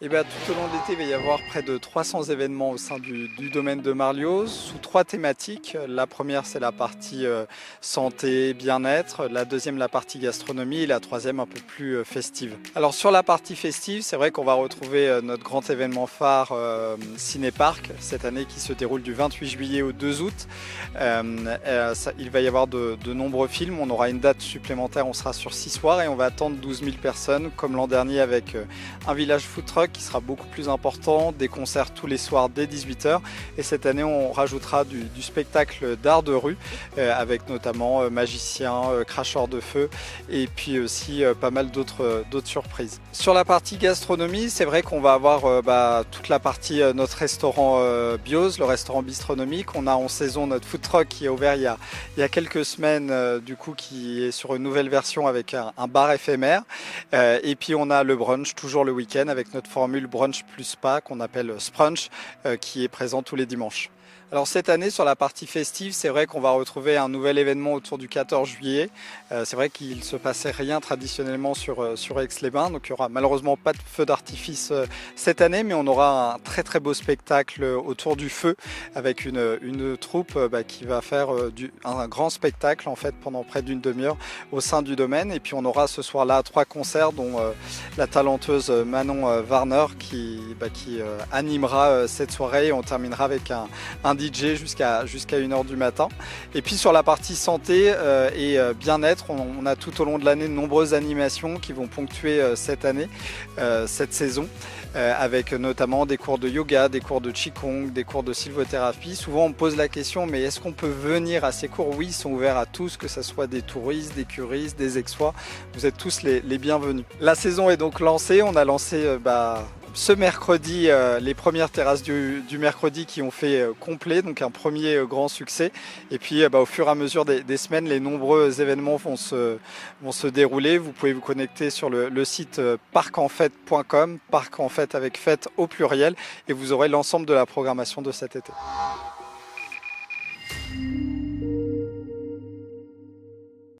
Et bien, tout au long de l'été, il va y avoir près de 300 événements au sein du domaine de Marlioz sous 3 thématiques. La première, c'est la partie santé, bien-être. La deuxième, la partie gastronomie. Et la troisième, un peu plus festive. Alors, sur la partie festive, c'est vrai qu'on va retrouver notre grand événement phare Cinéparc cette année qui se déroule du 28 juillet au 2 août. Il va y avoir de nombreux films. On aura une date supplémentaire. On sera sur 6 soirs et on va attendre 12 000 personnes comme l'an dernier avec un village food truck qui sera beaucoup plus important, des concerts tous les soirs dès 18 h. Et cette année, on rajoutera du spectacle d'art de rue avec notamment magiciens, cracheurs de feu et puis aussi pas mal d'autres surprises. Sur la partie gastronomie, c'est vrai qu'on va avoir toute la partie notre restaurant Bios, le restaurant bistronomique. On a en saison notre food truck qui est ouvert il y a quelques semaines, du coup qui est sur une nouvelle version avec un bar éphémère. Et puis on a le brunch toujours le week-end avec notre formule brunch plus spa qu'on appelle Sprunch qui est présent tous les dimanches. Alors cette année sur la partie festive, c'est vrai qu'on va retrouver un nouvel événement autour du 14 juillet. C'est vrai qu'il ne se passait rien traditionnellement sur Aix-les-Bains, donc il n'y aura malheureusement pas de feu d'artifice cette année, mais on aura un très très beau spectacle autour du feu avec une troupe qui va faire un grand spectacle en fait pendant près d'une demi-heure au sein du domaine. Et puis on aura ce soir-là 3 concerts dont la talenteuse Manon Warner qui animera cette soirée et on terminera avec un DJ jusqu'à 1h du matin. Et puis sur la partie santé et bien-être, on a tout au long de l'année de nombreuses animations qui vont ponctuer cette année, cette saison, avec notamment des cours de yoga, des cours de qigong, des cours de sylvothérapie. Souvent on me pose la question, mais est-ce qu'on peut venir à ces cours? Oui, ils sont ouverts à tous, que ce soit des touristes, des curistes, des Aixois. Vous êtes tous les bienvenus. La saison est donc lancée. On a lancé ce mercredi, les premières terrasses du mercredi qui ont fait complet, donc un premier grand succès. Et puis au fur et à mesure des semaines, les nombreux événements vont se dérouler. Vous pouvez vous connecter sur le site parcenfête.com, parc en fête avec fête au pluriel, et vous aurez l'ensemble de la programmation de cet été.